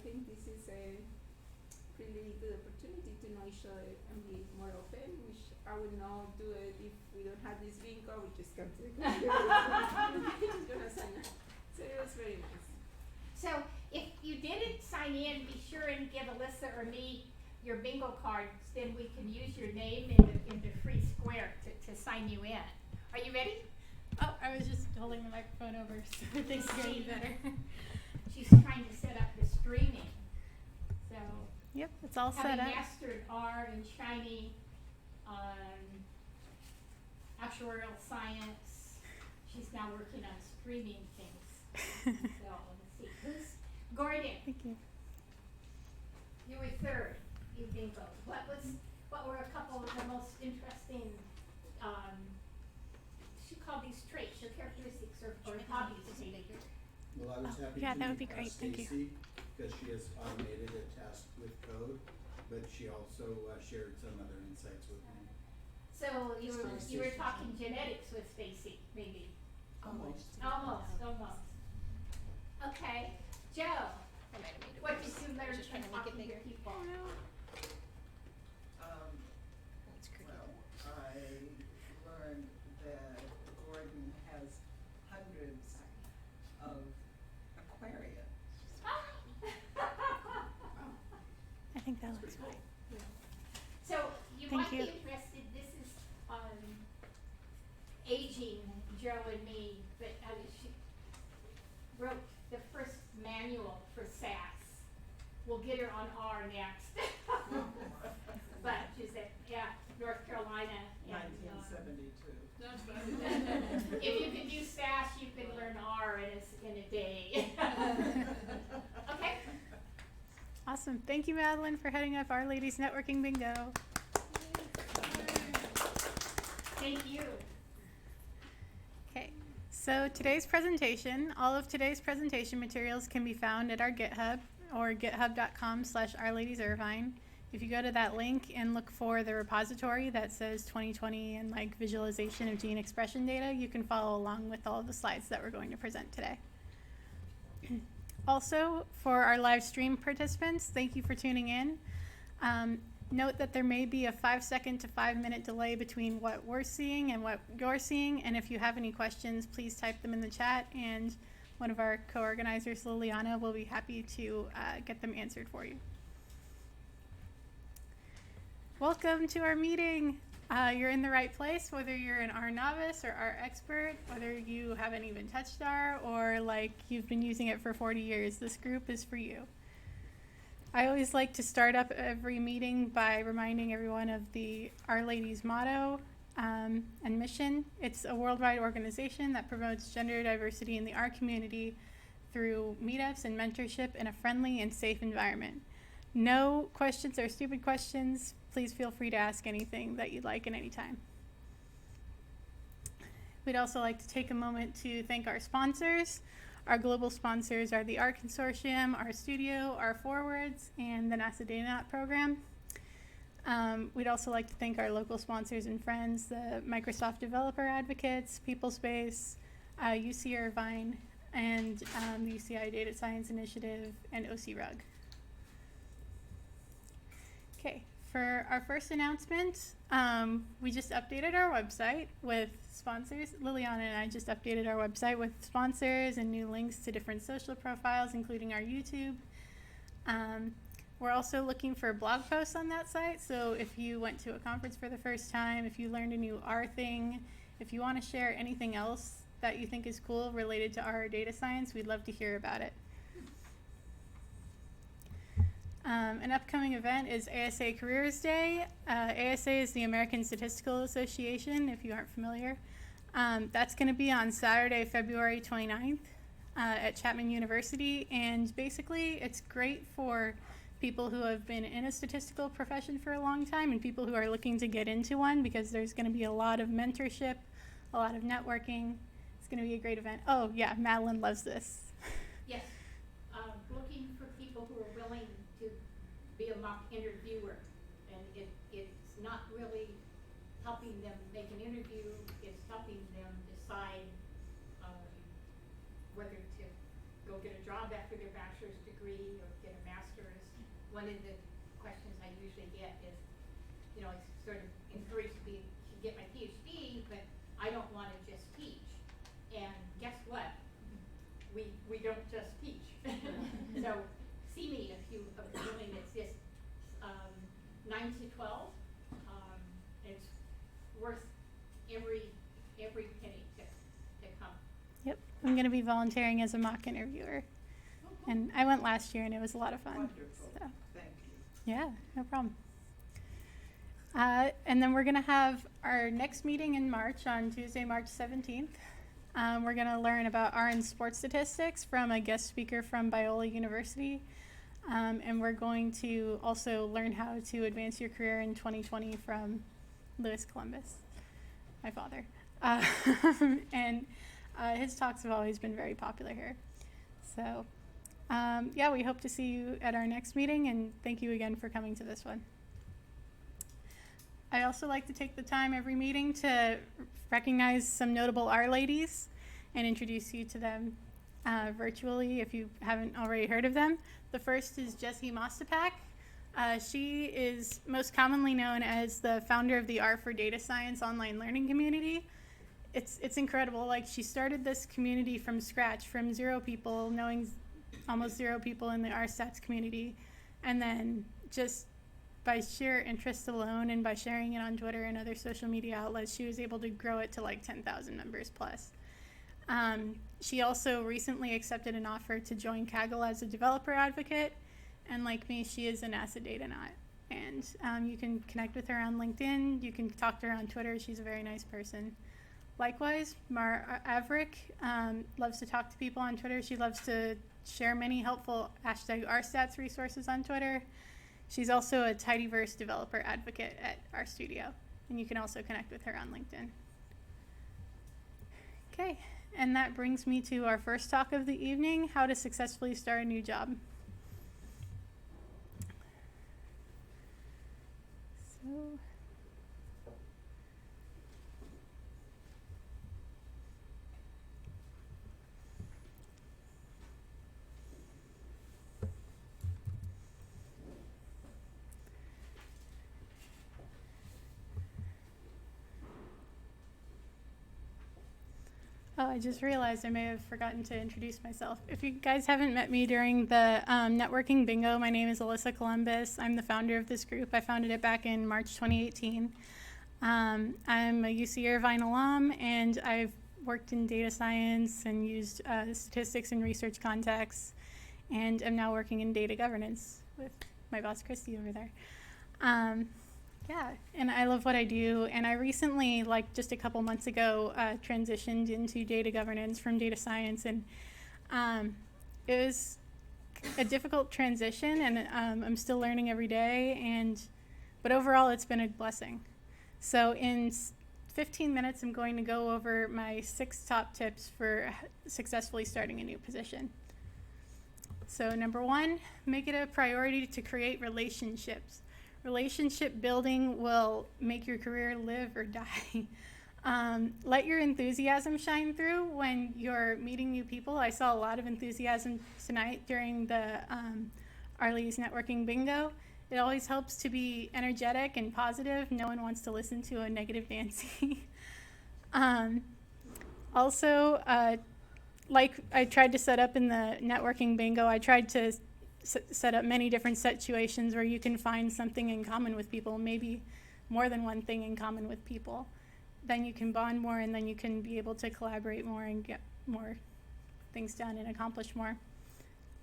think this is a really good opportunity to know each other and be more open, which I would not do it if we don't have this bingo. We just come to the computer. We're just gonna sign up. So it was very nice. So if you didn't sign in, be sure and give Alyssa or me your bingo cards, then we can use your name in the free square to sign you in. Are you ready? Oh, I was just holding the microphone over so they can hear you better. She's trying to set up the streaming. So Yep, it's all set having up. mastered R and Shiny, actuarial science, she's now working on streaming things. So let's see. Who's Gordon? Thank you. You were third. You bingoed. What were a couple of the most interesting? She called these traits, your characteristics or hobbies. Well, I was happy yeah, to that would be great. Thank you. Stacy, because she has automated a task with code, but she also shared some other insights with me. So you were talking genetics with Stacy, maybe. Almost. Okay, Joe. What did you learn from talking to people? Well, I learned that Gordon has hundreds of aquariums. I think that looks fine. So you Thank might you. be interested, this is aging Joe and me, but she wrote the first manual for SAS. We'll get her on R next. But she's at North Carolina. And, 1972. if you can do SAS, you can learn R in a day. Okay. Awesome. Thank you, Madeline, for heading up Our Ladies Networking Bingo. Thank you. Okay, so today's presentation, all of today's presentation materials can be found at our GitHub or github.com/OurLadiesIrvine. If you go to that link and look for the repository that says 2020 and like visualization of gene expression data, you can follow along with all of the slides that we're going to present today. Also, for our live stream participants, thank you for tuning in. Note that there may be a 5-second to 5-minute delay between what we're seeing and what you're seeing, and if you have any questions, please type them in the chat, and one of our co-organizers, Liliana, will be happy to get them answered for you. Welcome to our meeting. You're in the right place, whether you're an R novice or R expert, whether you haven't even touched R or like you've been using it for 40 years, this group is for you. I always like to start up every meeting by reminding everyone of the Our Ladies motto and mission. It's a worldwide organization that promotes gender diversity in the R community through meetups and mentorship in a friendly and safe environment. No questions or stupid questions. Please feel free to ask anything that you'd like at any time. We'd also like to take a moment to thank our sponsors. Our global sponsors are the ARC Consortium, our studio, our Forwards, and the NASA DataNet program. We'd also like to thank our local sponsors and friends, the Microsoft Developer Advocates, PeopleSpace, UC Irvine, and the UCI Data Science Initiative, and OC Rug. Okay, for our first announcement, we just updated our website with sponsors. Liliana and I just updated our website with sponsors and new links to different social profiles, including our YouTube. We're also looking for blog posts on that site, so if you went to a conference for the first time, if you learned a new R thing, if you want to share anything else that you think is cool related to R data science, we'd love to hear about it. An upcoming event is ASA Careers Day. ASA is the American Statistical Association, if you aren't familiar. That's going to be on Saturday, February 29th at Chapman University, and basically it's great for people who have been in a statistical profession for a long time and people who are looking to get into one, because there's going to be a lot of mentorship, a lot of networking. It's going to be a great event. Oh yeah, Madeline loves this. Yes, looking for people who are willing to be a mock interviewer, and it's not really helping them make an interview, it's helping them decide whether to go get a job after their bachelor's degree or get a master's one of the questions I usually get is, you know, I sort of encouraged to get my PhD, but I don't want to just teach. And guess what? We don't just teach. So see me if you are willing. It's just 9 to 12. It's worth every penny to come. Yep, I'm going to be volunteering as a mock interviewer. And I went last year and it was a lot of fun. Wonderful. So, Thank you. yeah, no problem. And then we're going to have our next meeting in March on Tuesday, March 17th. We're going to learn about RN sports statistics from a guest speaker from Biola University. And we're going to also learn how to advance your career in 2020 from Louis Columbus, my father. And his talks have always been very popular here. So, yeah, we hope to see you at our next meeting, and thank you again for coming to this one. I also like to take the time every meeting to recognize some notable R ladies and introduce you to them virtually if you haven't already heard of them. The first is Jessie Mostapak. She is most commonly known as the founder of the R for Data Science online learning community. It's incredible. Like, she started this community from scratch, from 0 people, knowing almost 0 people in the RStats community, and then just by sheer interest alone and by sharing it on Twitter and other social media outlets, she was able to grow it to like 10,000 members plus. She also recently accepted an offer to join Kaggle as a developer advocate, and like me, she is a NASA Datanaut. And you can connect with her on LinkedIn, you can talk to her on Twitter, she's a very nice person. Likewise, Mar Averick loves to talk to people on Twitter. She loves to share many helpful #RStats resources on Twitter. She's also a Tidyverse developer advocate at RStudio, and you can also connect with her on LinkedIn. Okay, and that brings me to our first talk of the evening, how to successfully start a new job. So, oh, I just realized I may have forgotten to introduce myself. If you guys haven't met me during the networking bingo, my name is Alyssa Columbus. I'm the founder of this group. I founded it back in March 2018. I'm a UC Irvine alum, and I've worked in data science and used statistics and research contexts, and I'm now working in data governance with my boss, Christy, over there. Yeah, and I love what I do, and I recently, like just a couple months ago, transitioned into data governance from data science, and it was a difficult transition, and I'm still learning every day, but overall it's been a blessing. So in 15 minutes, I'm going to go over my 6 top tips for successfully starting a new position. So number 1, make it a priority to create relationships. Relationship building will make your career live or die. Let your enthusiasm shine through when you're meeting new people. I saw a lot of enthusiasm tonight during the Arlie's networking bingo. It always helps to be energetic and positive. No one wants to listen to a negative Nancy. Also, like I tried to set up in the networking bingo, I tried to set up many different situations where you can find something in common with people, maybe more than one thing in common with people. Then you can bond more, and then you can be able to collaborate more and get more things done and accomplish more.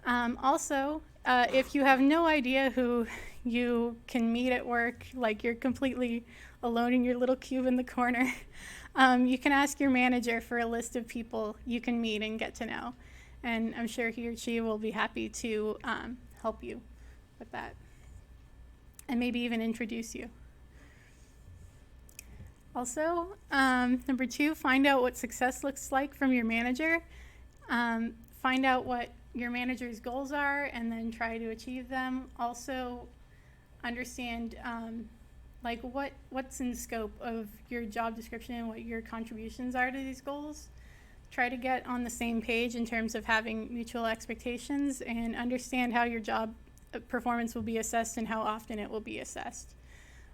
Also, if you have no idea who you can meet at work, like you're completely alone in your little cube in the corner, you can ask your manager for a list of people you can meet and get to know. And I'm sure he or she will be happy to help you with that and maybe even introduce you. Also, number 2, find out what success looks like from your manager. Find out what your manager's goals are and then try to achieve them. Also, understand like what's in scope of your job description and what your contributions are to these goals. Try to get on the same page in terms of having mutual expectations and understand how your job performance will be assessed and how often it will be assessed.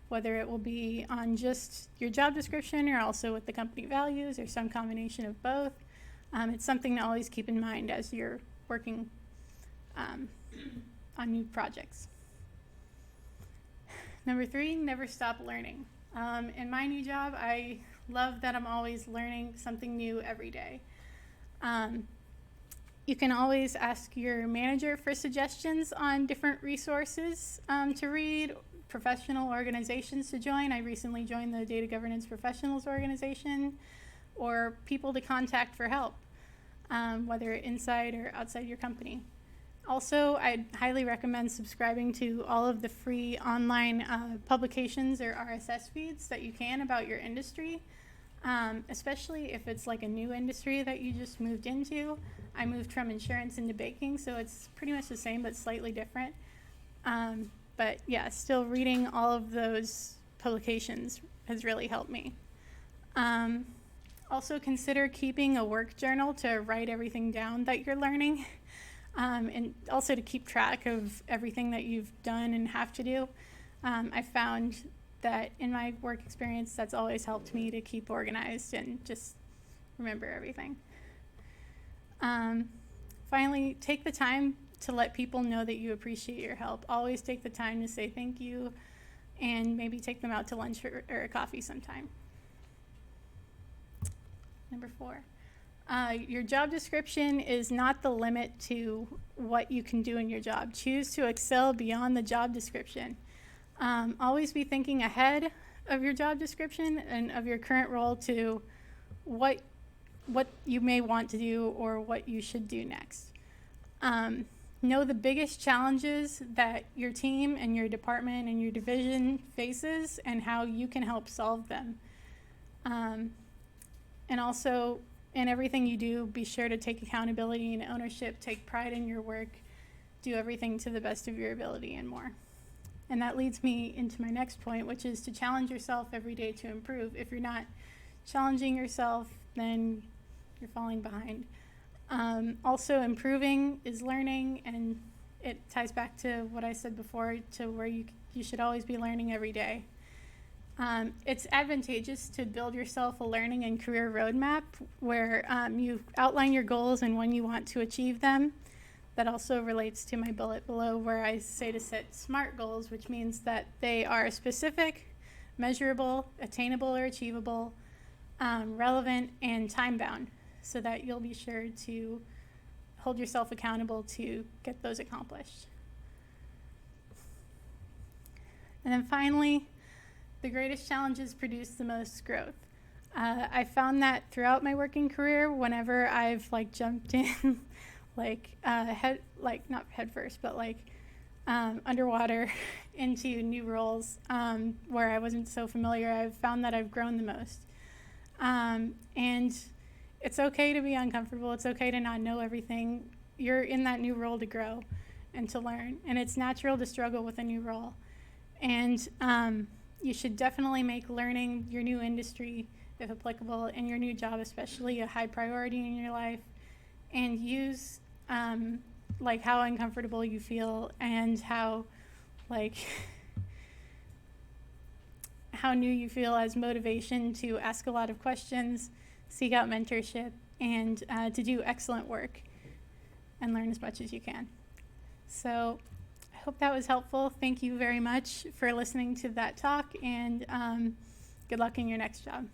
Whether it will be on just your job description or also with the company values or some combination of both. It's something to always keep in mind as you're working on new projects. Number 3, never stop learning. In my new job, I love that I'm always learning something new every day. You can always ask your manager for suggestions on different resources to read, professional organizations to join. I recently joined the Data Governance Professionals organization, or people to contact for help, whether inside or outside your company. Also, I'd highly recommend subscribing to all of the free online publications or RSS feeds that you can about your industry, especially if it's like a new industry that you just moved into. I moved from insurance into baking, so it's pretty much the same but slightly different. But yeah, still reading all of those publications has really helped me. Also consider keeping a work journal to write everything down that you're learning. And also to keep track of everything that you've done and have to do. I found that in my work experience, that's always helped me to keep organized and just remember everything. Finally, take the time to let people know that you appreciate your help. Always take the time to say thank you and maybe take them out to lunch or a coffee sometime. Number 4. Your job description is not the limit to what you can do in your job. Choose to excel beyond the job description. Always be thinking ahead of your job description and of your current role to what you may want to do or what you should do next. Know the biggest challenges that your team and your department and your division faces and how you can help solve them. And also, in everything you do, be sure to take accountability and ownership, take pride in your work, do everything to the best of your ability and more. And that leads me into my next point, which is to challenge yourself every day to improve. If you're not challenging yourself, then you're falling behind. Also, improving is learning, and it ties back to what I said before, to where you should always be learning every day. It's advantageous to build yourself a learning and career roadmap where you outline your goals and when you want to achieve them. That also relates to my bullet below where I say to set SMART goals, which means that they are specific, measurable, attainable or achievable, relevant, and time-bound, so that you'll be sure to hold yourself accountable to get those accomplished. And then finally, the greatest challenges produce the most growth. I found that throughout my working career, whenever I've jumped in, not head first, but underwater into new roles where I wasn't so familiar, I've found that I've grown the most. And it's okay to be uncomfortable. It's okay to not know everything. You're in that new role to grow and to learn. And it's natural to struggle with a new role. And you should definitely make learning your new industry, if applicable, and your new job especially, a high priority in your life. And use how uncomfortable you feel and how new you feel as motivation to ask a lot of questions, seek out mentorship, and to do excellent work and learn as much as you can. So I hope that was helpful. Thank you very much for listening to that talk, and good luck in your next job.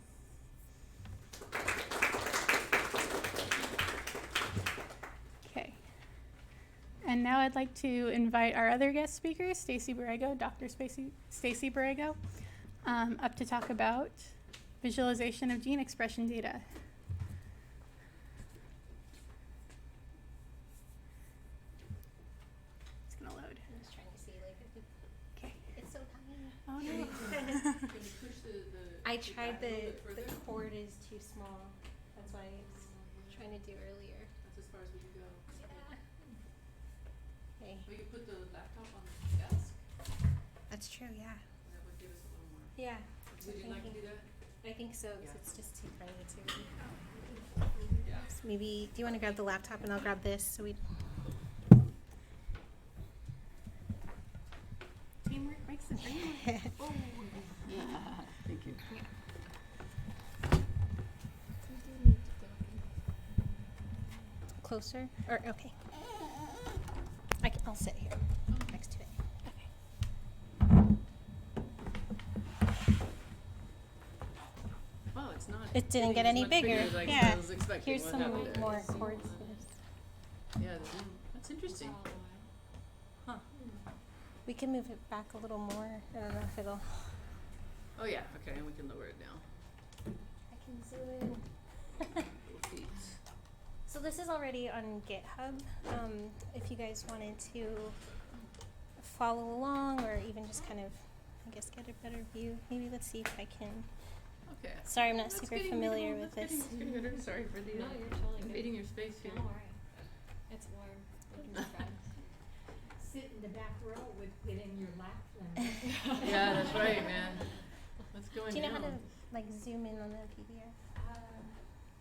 Okay. And now I'd like to invite our other guest speaker, Stacey Borrego, Dr. Stacey Borrego, up to talk about visualization of gene expression data. It's going to load. I'm just trying to see, Okay. it's so tiny. Oh, Can no. you push the I the tried guide a little bit the further? cord is too small. That's why I was trying to do earlier. That's as far as we can go. Yeah. Okay. We could put the laptop on the desk. That's true, yeah. That would give us a little more. Yeah. Would you like to do that? I think so, 'cause Yeah. it's just too tiny to read. Yeah. So maybe, do you want to grab the laptop and I'll grab this so we. Thank you. Closer? Or, okay. I'll sit here next to it. Oh, it's not. It didn't get getting any as much bigger. as I Yeah. was expecting. Here's What some happened there? more cords. Yeah, that's interesting. Huh. We can move it back a little more. I don't know if it'll. Oh yeah, okay, and we can lower it now. I can zoom in. Little feet. So this is already on GitHub. If you guys wanted to follow along or even just kind of, I guess, get a better view. Maybe let's see if I can. Okay. Sorry, I'm not That's super getting familiar better. with That's this. getting better. Sorry for the No, you're totally good. invading your space here. Don't worry. It's warm. We can be friends. Sit in the back row with it in your lap then. Yeah, that's right, man. What's going on? Do you know how to like zoom in on the PDF?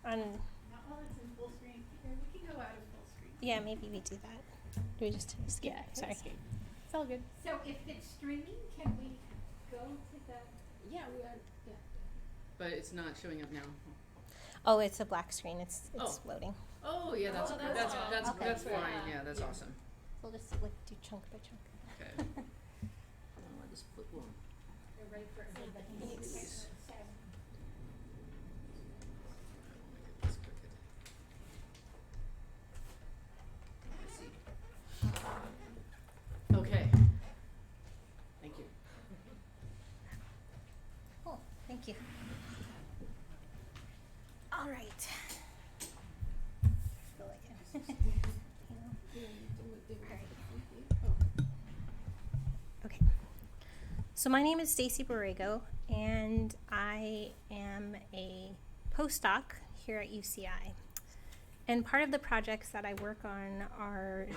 On Not while it's in full screen. Here, we can go out of full screen. yeah, maybe we do that. Do we just skip? Yeah, Sorry. escape. It's all good. So if it's streaming, can we go to the? Yeah, we are. Yeah. But it's not showing up now. Oh, it's a black screen. It's Oh. loading. Oh yeah, that's Oh, that's all. that's Okay. that's fine. Yeah. Yeah, that's awesome. We'll just like do chunk by chunk. Okay. I'll just put one. They're ready for everybody. Please. Seven. I will make it this crooked. Let's see. Okay. Thank you. Cool. Thank you. All right. Feel like it. Okay. So my name is Stacy Borrego, and I am a postdoc here at UCI. And part of the projects that I work on are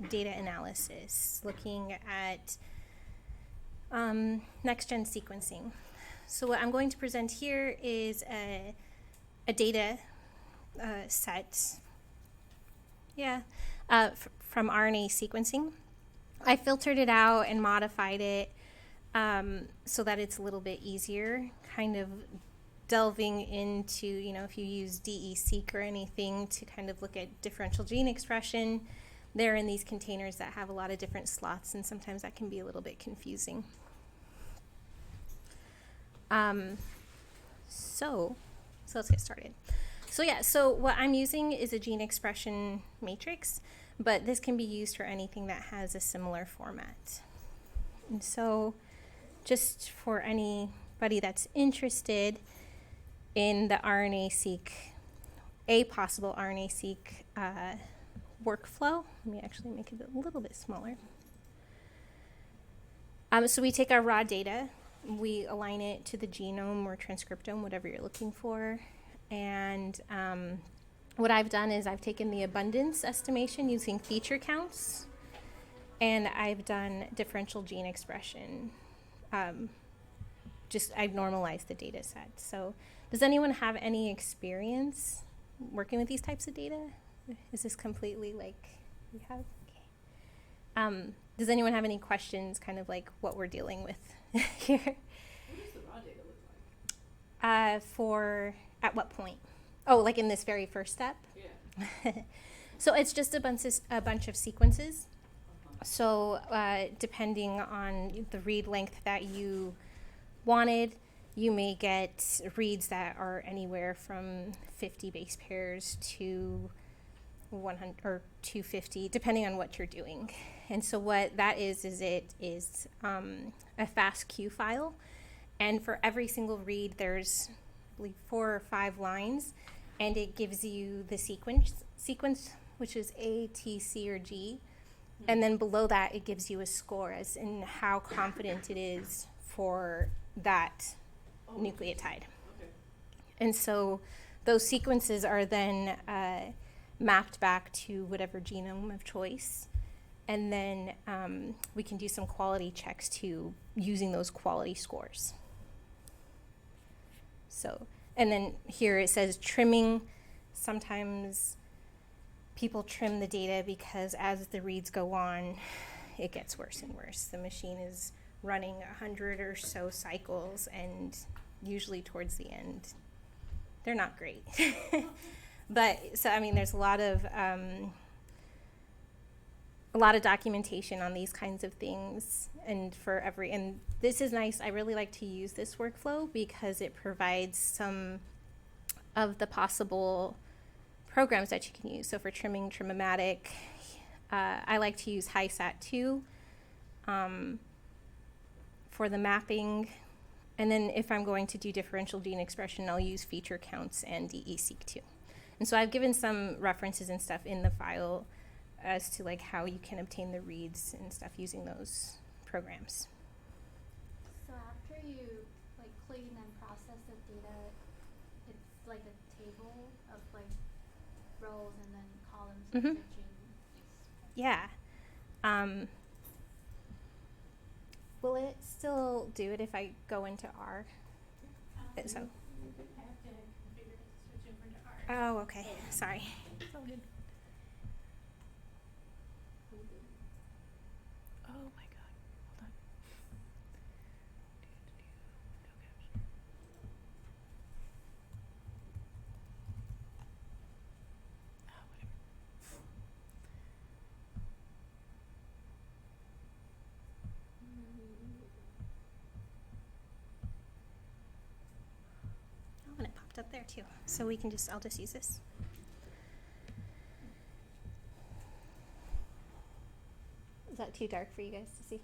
data analysis, looking at next-gen sequencing. So what I'm going to present here is a data set, from RNA sequencing. I filtered it out and modified it so that it's a little bit easier, kind of delving into, if you use DE-seq or anything to kind of look at differential gene expression, they're in these containers that have a lot of different slots, and sometimes that can be a little bit confusing. So let's get started. So what I'm using is a gene expression matrix, but this can be used for anything that has a similar format. And so just for anybody that's interested in the RNA-seq, a possible RNA-seq workflow, let me actually make it a little bit smaller. So we take our raw data, we align it to the genome or transcriptome, whatever you're looking for. And what I've done is I've taken the abundance estimation using feature counts, and I've done differential gene expression. I've normalized the data set. So does anyone have any experience working with these types of data? Is this completely like you have? Okay. Does anyone have any questions, kind of like what we're dealing with here? What does the raw data look like? For at what point? Oh, like in this very first step? Yeah. So it's just a bunch of sequences. So depending on the read length that you wanted, you may get reads that are anywhere from 50 base pairs to 100 or 250, depending on what you're doing. And so what that is it is a FASTQ file. And for every single read, there's, I believe, 4 or 5 lines, and it gives you the sequence, which is A, T, C, or G. And then below that, it gives you a score as in how confident it is for that nucleotide. Okay. And so those sequences are then mapped back to whatever genome of choice. And then we can do some quality checks to using those quality scores. So, and then here it says trimming. Sometimes people trim the data because as the reads go on, it gets worse and worse. The machine is running 100 or so cycles, and usually towards the end, they're not great. But, so, I mean, there's a lot of documentation on these kinds of things, and and this is nice. I really like to use this workflow because it provides some of the possible programs that you can use. So for trimming, Trim-O-Matic, I like to use HiSat2 for the mapping. And then if I'm going to do differential gene expression, I'll use feature counts and DE-seq2. And so I've given some references and stuff in the file as to like how you can obtain the reads and stuff using those programs. So after you like clean and process the data, it's like a table of like rows and then columns of Mhm. the genes. Yeah. Will it still do it if I go into R? So. I have to configure it to switch over to R. Oh, okay. Sorry. It's all good. Oh my god. Hold on. No caption. Ah, whatever. Oh, and it popped up there too. So we can I'll just use this. Is that too dark for you guys to see?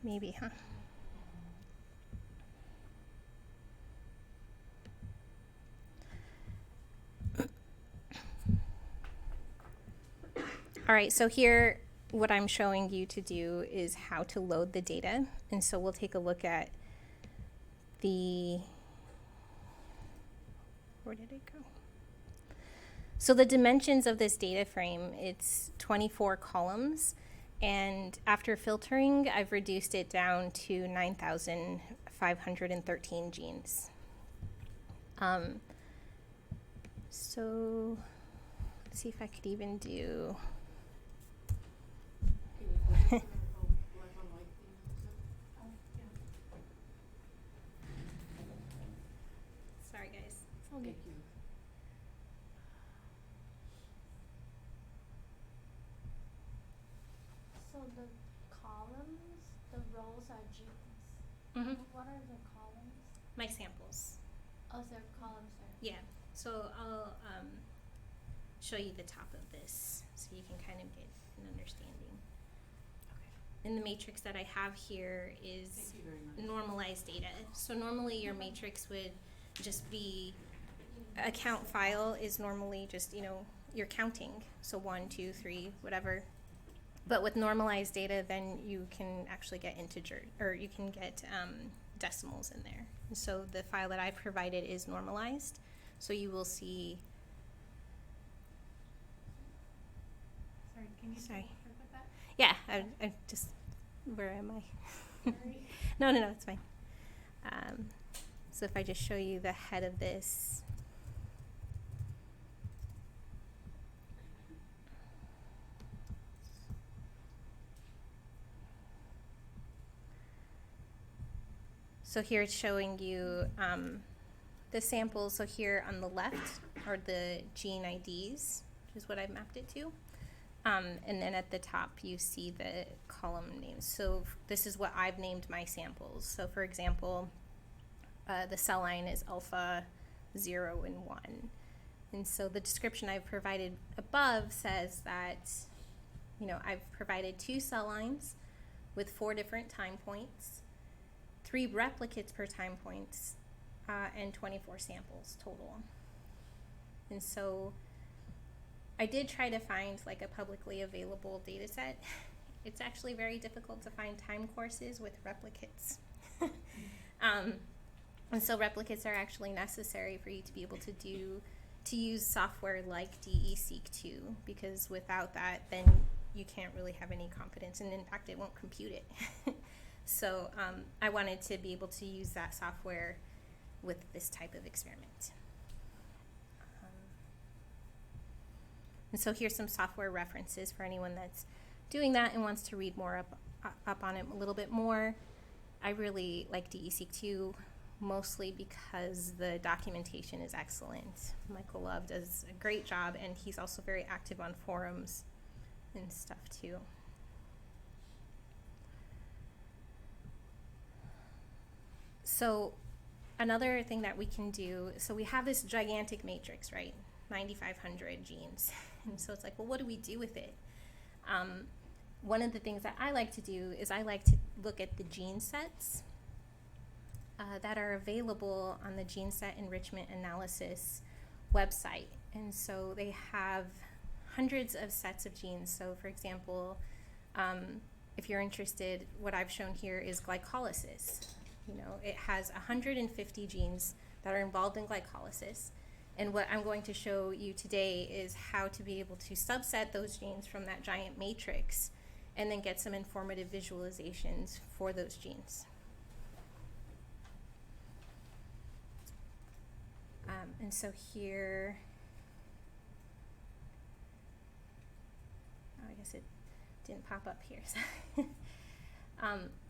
Maybe, huh? All right, so here, what I'm showing you to do is how to load the data. And so we'll take a look at where did it go? So the dimensions of this data frame, it's 24 columns. And after filtering, I've reduced it down to 9,513 genes. So let's see if I could even do. Sorry, guys. It's all good. So the columns, the rows are genes. Mm-hmm. What are the columns? My samples. Oh, there are columns there. Yeah. So I'll show you the top of this so you can kind of get an understanding. Okay. And the matrix that I have here is Thank you very much. normalized data. So normally your matrix would just be, a count file is normally just, you're counting. So 1, 2, 3, whatever. But with normalized data, then you can actually get integer, or you can get decimals in there. And so the file that I provided is normalized. So you will see. Sorry, can you Sorry. with that? Yeah, I just, where am I? Sorry. No, it's fine. So if I just show you the head of this. So here it's showing you the samples. So here on the left are the gene IDs, which is what I've mapped it to. And then at the top you see the column names. So this is what I've named my samples. So for example, the cell line is alpha 0 and 1. And so the description I've provided above says that, I've provided 2 cell lines with 4 different time points, 3 replicates per time points, and 24 samples total. And so I did try to find like a publicly available data set. It's actually very difficult to find time courses with replicates. And so replicates are actually necessary for you to be able to use software like DE-seq2, because without that, then you can't really have any confidence, and in fact, it won't compute it. So I wanted to be able to use that software with this type of experiment. And so here's some software references for anyone that's doing that and wants to read more up up on it a little bit more. I really like DESeq2 mostly because the documentation is excellent. Michael Love does a great job, and he's also very active on forums and stuff too. So another thing that we can do, so we have this gigantic matrix, right? 9,500 genes. And so it's like, well, what do we do with it? One of the things that I like to do is I like to look at the gene sets that are available on the Gene Set Enrichment Analysis website. And so they have hundreds of sets of genes. So for example, if you're interested, what I've shown here is glycolysis. You know, it has 150 genes that are involved in glycolysis. And what I'm going to show you today is how to be able to subset those genes from that giant matrix and then get some informative visualizations for those genes. And so here, I guess it didn't pop up here. So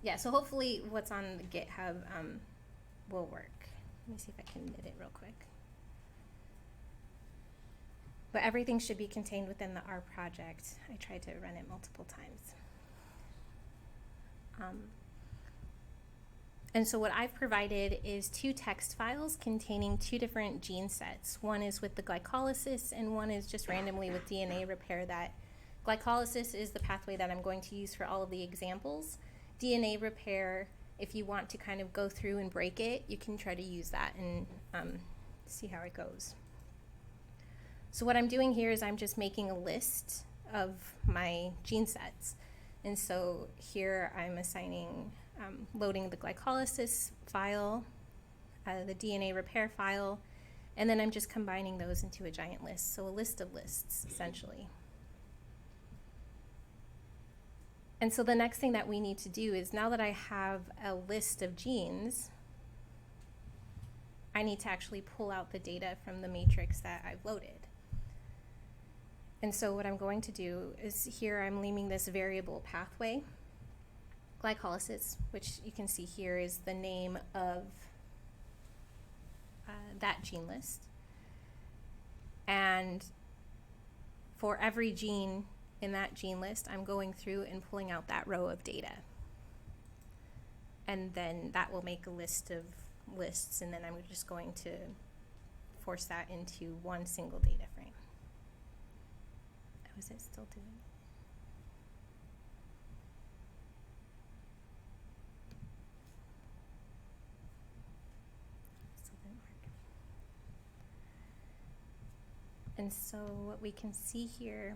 yeah, so hopefully what's on the GitHub will work. Let me see if I can edit it real quick. But everything should be contained within the R project. I tried to run it multiple times. And so what I've provided is 2 text files containing 2 different gene sets. One is with the glycolysis, and one is just randomly with DNA repair. That glycolysis is the pathway that I'm going to use for all of the examples. DNA repair, if you want to kind of go through and break it, you can try to use that and see how it goes. So what I'm doing here is I'm just making a list of my gene sets. And so here I'm assigning, loading the glycolysis file, the DNA repair file, and then I'm just combining those into a giant list. So a list of lists, essentially. And so the next thing that we need to do is, now that I have a list of genes, I need to actually pull out the data from the matrix that I've loaded. And so what I'm going to do is, here I'm naming this variable pathway glycolysis, which you can see here is the name of that gene list. And for every gene in that gene list, I'm going through and pulling out that row of data. And then that will make a list of lists, and then I'm just going to force that into one single data frame. Oh, is it still doing it? Still didn't work. And so what we can see here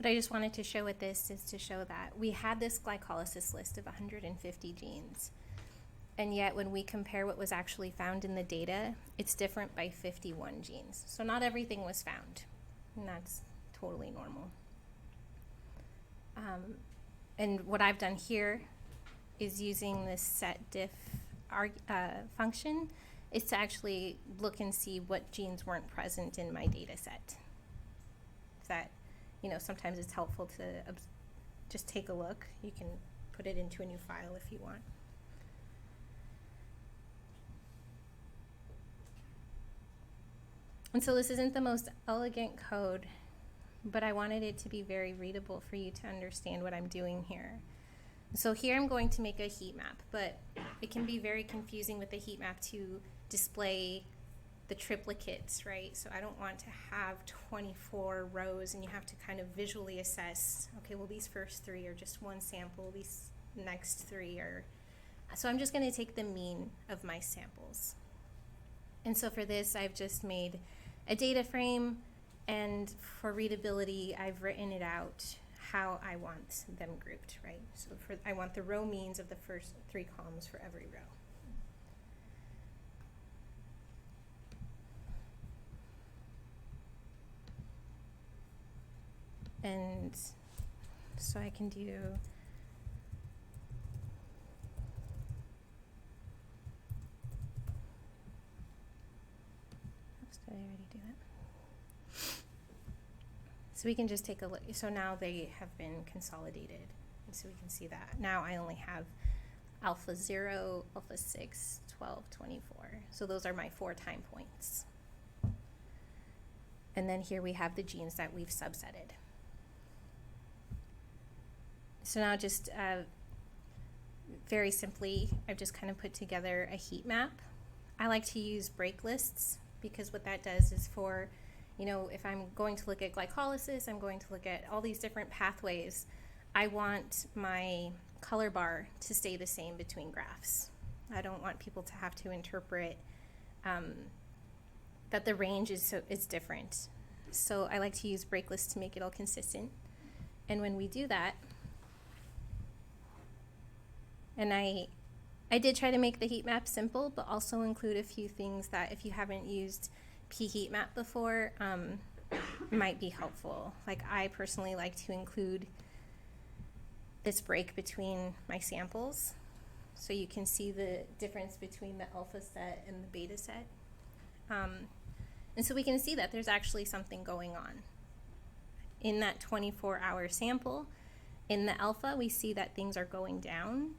what I just wanted to show with this is to show that we had this glycolysis list of 150 genes. And yet when we compare what was actually found in the data, it's different by 51 genes. So not everything was found, and that's totally normal. And what I've done here is using this setdiff function is to actually look and see what genes weren't present in my data set. That, you know, sometimes it's helpful to just take a look. You can put it into a new file if you want. And so this isn't the most elegant code, but I wanted it to be very readable for you to understand what I'm doing here. So here I'm going to make a heat map, but it can be very confusing with the heat map to display the triplicates, right? So I don't want to have 24 rows and you have to kind of visually assess, okay, well these first 3 are just one sample, these next 3 are, so I'm just going to take the mean of my samples. And so for this I've just made a data frame, and for readability I've written it out how I want them grouped, right? So I want the row means of the first 3 columns for every row. And so I can do, oops, did I already do that? So we can just take a look. So now they have been consolidated. And so we can see that. Now I only have alpha 0, alpha 6, 12, 24. So those are my 4 time points. And then here we have the genes that we've subsetted. So now just very simply, I've just kind of put together a heat map. I like to use break lists because what that does is for, you know, if I'm going to look at glycolysis, I'm going to look at all these different pathways. I want my color bar to stay the same between graphs. I don't want people to have to interpret that the range is different. So I like to use break lists to make it all consistent. And when we do that, and I did try to make the heat map simple, but also include a few things that if you haven't used pHeatmap before, might be helpful. Like I personally like to include this break between my samples so you can see the difference between the alpha set and the beta set. And so we can see that there's actually something going on. In that 24-hour sample, in the alpha, we see that things are going down,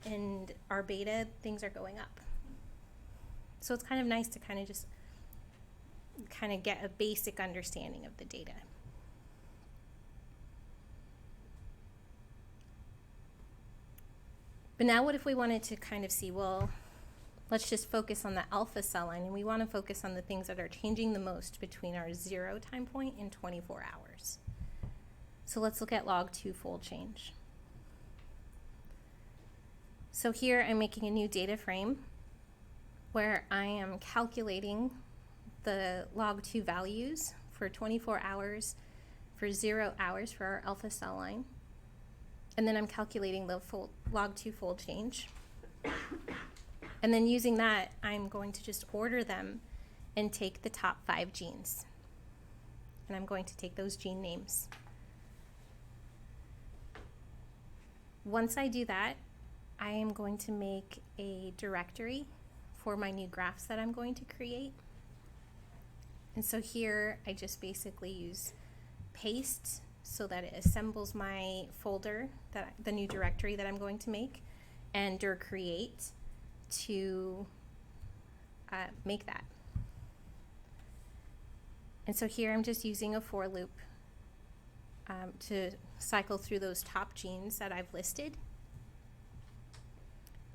and our beta, things are going up. So it's kind of nice to kind of just kind of get a basic understanding of the data. But now what if we wanted to kind of see, well, let's just focus on the alpha cell line, and we want to focus on the things that are changing the most between our 0 time point and 24 hours. So let's look at log 2 fold change. So here I'm making a new data frame where I am calculating the log 2 values for 24 hours, for 0 hours for our alpha cell line. And then I'm calculating the log 2 fold change. And then using that, I'm going to just order them and take the top 5 genes. And I'm going to take those gene names. Once I do that, I am going to make a directory for my new graphs that I'm going to create. And so here I just basically use paste so that it assembles my folder, the new directory that I'm going to make, and dir create to make that. And so here I'm just using a for loop to cycle through those top genes that I've listed.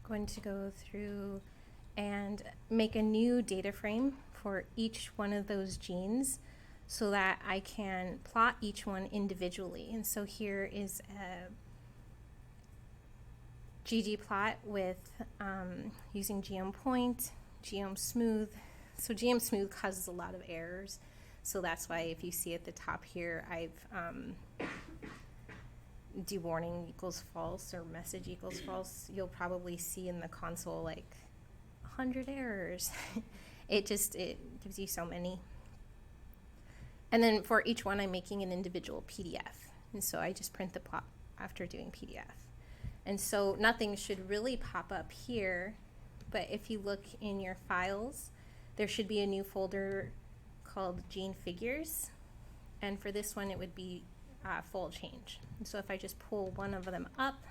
Going to go through and make a new data frame for each one of those genes so that I can plot each one individually. And so here is a ggplot with using geom point, geom smooth. So geom smooth causes a lot of errors. So that's why if you see at the top here, I've do warning equals false or message equals false. You'll probably see in the console like 100 errors. It gives you so many. And then for each one, I'm making an individual PDF. And so I just print the plot after doing PDF. And so nothing should really pop up here, but if you look in your files, there should be a new folder called Gene Figures. And for this one, it would be fold change. And so if I just pull one of them up,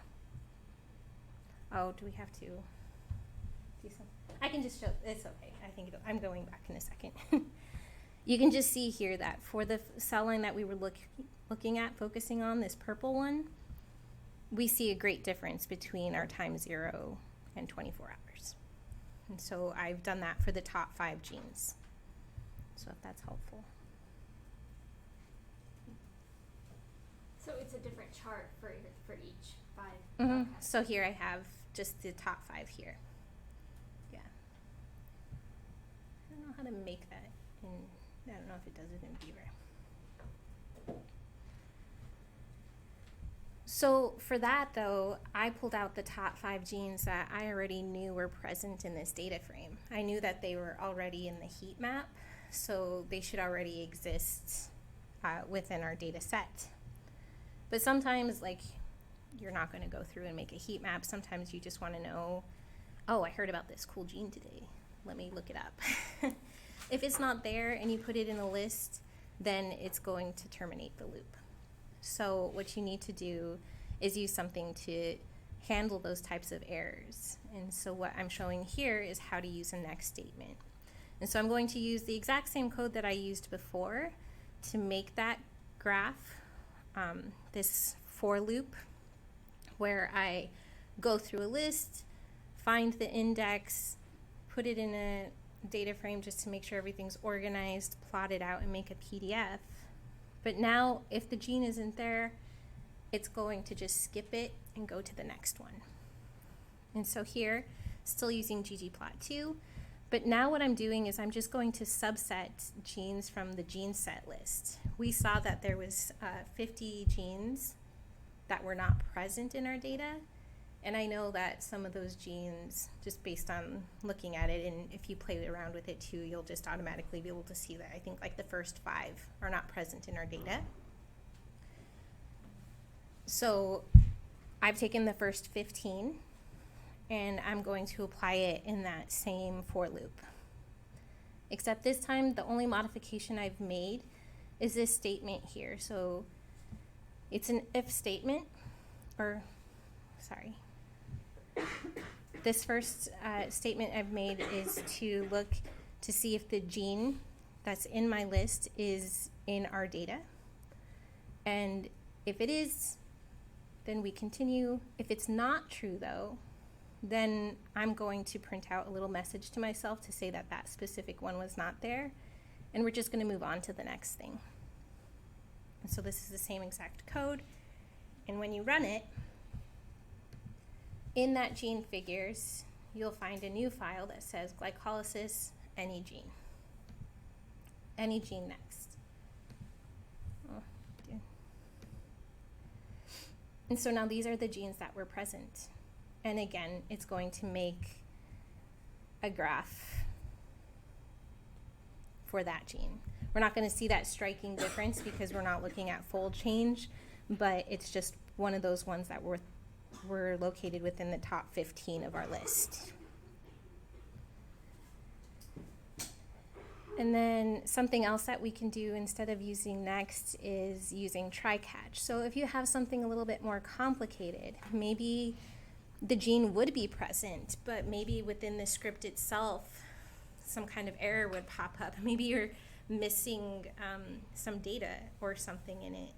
oh, do we have to do something? I can just show, it's okay. I think I'm going back in a second. You can just see here that for the cell line that we were looking at, focusing on this purple one, we see a great difference between our time 0 and 24 hours. And so I've done that for the top 5 genes. So if that's helpful. So it's a different chart for each 5. Mm-hmm. Okay. So here I have just the top 5 here. Yeah. I don't know how to make that in, I don't know if it does it in Beaver. So for that though, I pulled out the top 5 genes that I already knew were present in this data frame. I knew that they were already in the heat map, so they should already exist within our data set. But sometimes, like, you're not going to go through and make a heat map. Sometimes you just want to know, oh, I heard about this cool gene today. Let me look it up. If it's not there and you put it in a list, then it's going to terminate the loop. So what you need to do is use something to handle those types of errors. And so what I'm showing here is how to use a next statement. And so I'm going to use the exact same code that I used before to make that graph, this for loop, where I go through a list, find the index, put it in a data frame just to make sure everything's organized, plot it out, and make a PDF. But now, if the gene isn't there, it's going to just skip it and go to the next one. And so here, still using ggplot2, but now what I'm doing is I'm just going to subset genes from the gene set list. We saw that there was 50 genes that were not present in our data, and I know that some of those genes, just based on looking at it, and if you play around with it too, you'll just automatically be able to see that I think like the first 5 are not present in our data. So I've taken the first 15 and I'm going to apply it in that same for loop. Except this time, the only modification I've made is this statement here. So it's an if statement, or sorry. This first statement I've made is to look to see if the gene that's in my list is in our data. And if it is, then we continue. If it's not true though, then I'm going to print out a little message to myself to say that that specific one was not there, and we're just going to move on to the next thing. And so this is the same exact code, and when you run it, in that gene figures, you'll find a new file that says glycolysis any gene. Any gene next. Oh, dude. And so now these are the genes that were present. And again, it's going to make a graph for that gene. We're not going to see that striking difference because we're not looking at fold change, but it's just one of those ones that were located within the top 15 of our list. And then something else that we can do instead of using next is using try-catch. So if you have something a little bit more complicated, maybe the gene would be present, but maybe within the script itself, some kind of error would pop up. Maybe you're missing some data or something in it.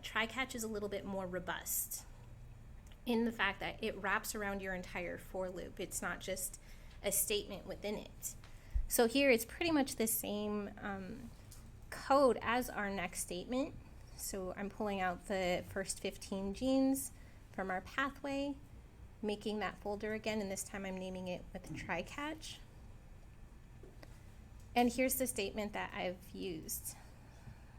Try-catch is a little bit more robust in the fact that it wraps around your entire for loop. It's not just a statement within it. So here it's pretty much the same code as our next statement. So I'm pulling out the first 15 genes from our pathway, making that folder again, and this time I'm naming it with try-catch. And here's the statement that I've used.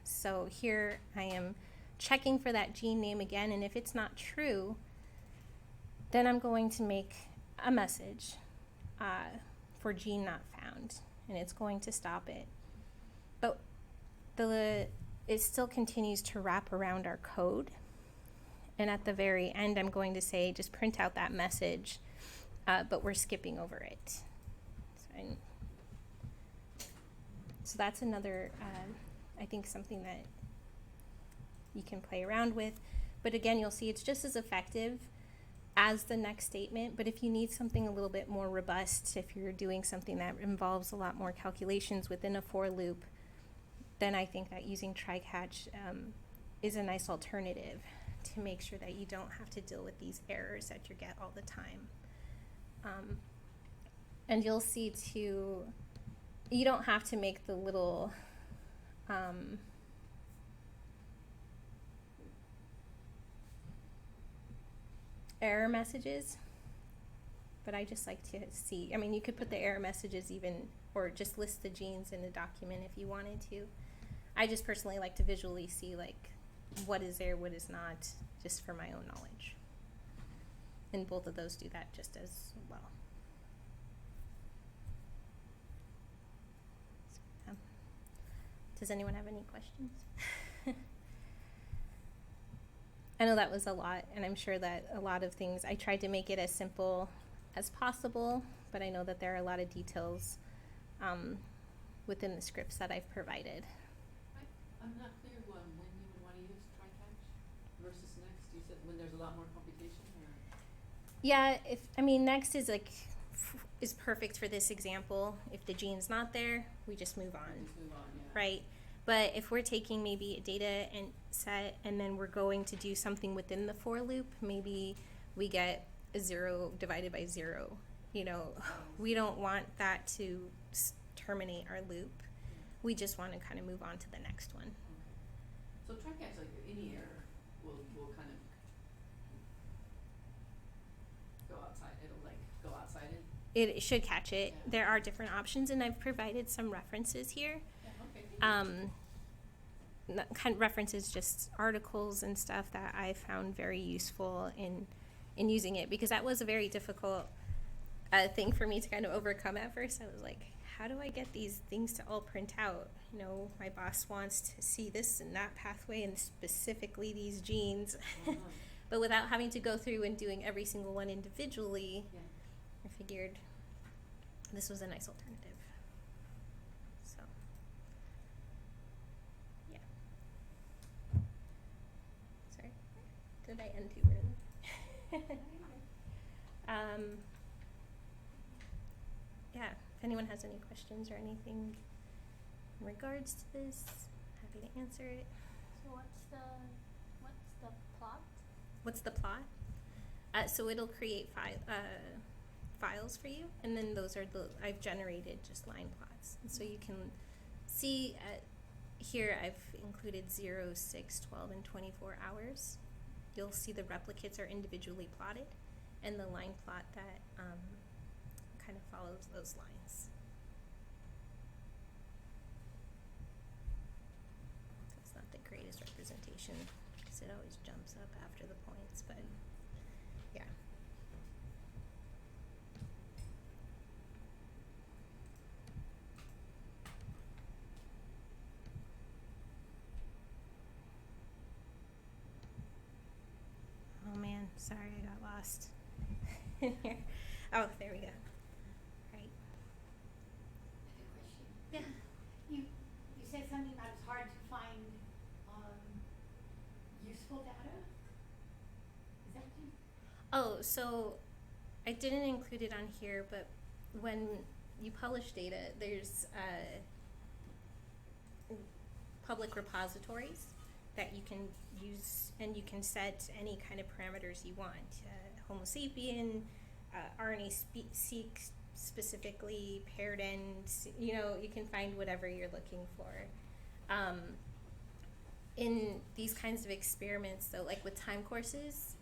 So here I am checking for that gene name again, and if it's not true, then I'm going to make a message for gene not found, and it's going to stop it. But it still continues to wrap around our code. And at the very end, I'm going to say, just print out that message, but we're skipping over it. So that's another, I think, something that you can play around with. But again, you'll see it's just as effective as the next statement. But if you need something a little bit more robust, if you're doing something that involves a lot more calculations within a for loop, then I think that using try-catch is a nice alternative to make sure that you don't have to deal with these errors that you get all the time. And you'll see too, you don't have to make the little error messages, but I just like to see, I mean, you could put the error messages even, or just list the genes in a document if you wanted to. I just personally like to visually see like what is there, what is not, just for my own knowledge. And both of those do that just as well. So, does anyone have any questions? I know that was a lot, and I'm sure that a lot of things, I tried to make it as simple as possible, but I know that there are a lot of details within the scripts that I've provided. I'm not clear when you would want to use try-catch versus next. You said when there's a lot more computation, or? Yeah, next is is perfect for this example. If the gene's not there, we just move on. Just move on, yeah. Right? But if we're taking maybe a data and set and then we're going to do something within the for loop, maybe we get a 0 divided by 0. You know, we don't want that to terminate our loop. We just want to kind of move on to the next one. Okay. So try-catch, like any error will kind of go outside. It'll like go outside it. It should catch it. Yeah. There are different options, and I've provided some references here. Yeah, okay. Thank you. Kind of references just articles and stuff that I found very useful in using it, because that was a very difficult thing for me to kind of overcome at first. I was like, how do I get these things to all print out? You know, my boss wants to see this and that pathway and specifically these genes. But without having to go through and doing every single one individually, Yeah. I figured this was a nice alternative. So, yeah. Sorry, did I end too early? Yeah, if anyone has any questions or anything in regards to this, happy to answer it. So what's the plot? What's the plot? So it'll create files for you, and then those are I've generated just line plots. And so you can see here I've included 0, 6, 12, and 24 hours. You'll see the replicates are individually plotted, and the line plot that kind of follows those lines. That's not the greatest representation because it always jumps up after the points, but yeah. Oh man, sorry, I got lost in here. Oh, there we go. Right. Yeah. You said something that it's hard to find useful data? Is that what you? Oh, so I didn't include it on here, but when you publish data, there's public repositories that you can use, and you can set any kind of parameters you want. Homo sapien, RNA-seq specifically, paired ends, you know, you can find whatever you're looking for. In these kinds of experiments, though, like with time courses,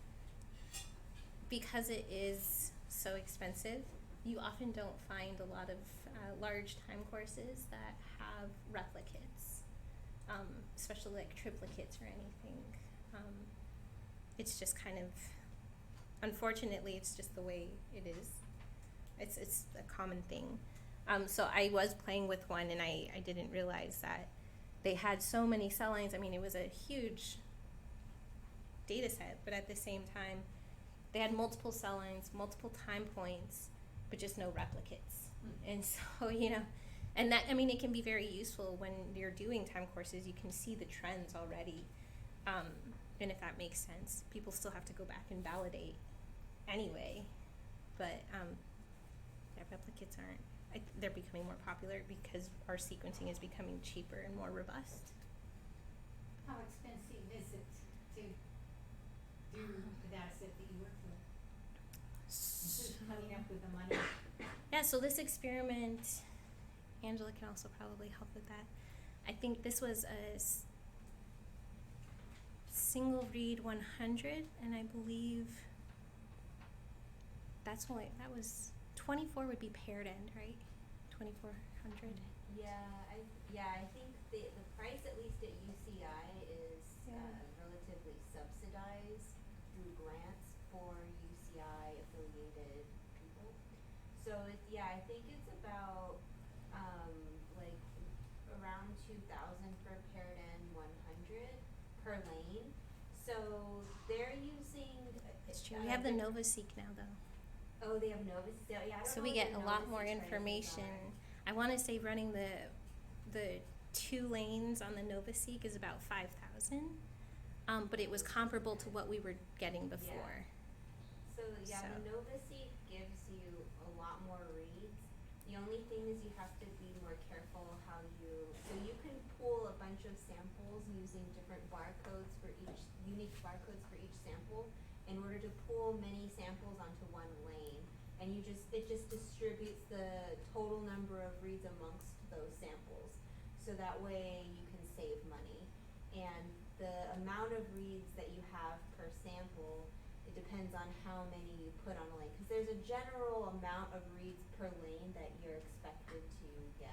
because it is so expensive, you often don't find a lot of large time courses that have replicates, especially like triplicates or anything. It's just kind of, unfortunately, it's just the way it is. It's a common thing. So I was playing with one, and I didn't realize that they had so many cell lines. I mean, it was a huge data set, but at the same time, they had multiple cell lines, multiple time points, but just no replicates. And so, you know, and that, I mean, it can be very useful when you're doing time courses. You can see the trends already. And if that makes sense, people still have to go back and validate anyway. But yeah, replicates aren't, they're becoming more popular because our sequencing is becoming cheaper and more robust. How expensive is it to do the data set that you work with? Who's coming up with the money? Yeah, so this experiment, Angela can also probably help with that. I think this was a single read 100, and I believe that was 24 would be paired end, right? 2400. I think the price, at least at UCI, is relatively subsidized through grants for UCI affiliated people. So I think it's about like around 2,000 for paired end 100 per lane. So they're using. It's true. We have the NovaSeek now, though. Oh, they have Nova. Yeah, I don't So know we what get their a lot Nova more Seek prices information. are. I want to say running the 2 lanes on the NovaSeek is about 5,000, but it was comparable to what we were getting before. So yeah, So. the NovaSeek gives you a lot more reads. The only thing is you have to be more careful how so you can pull a bunch of samples using different barcodes for each, unique barcodes for each sample in order to pull many samples onto one lane. And it just distributes the total number of reads amongst those samples. So that way you can save money. And the amount of reads that you have per sample, it depends on how many you put on a lane. Because there's a general amount of reads per lane that you're expected to get.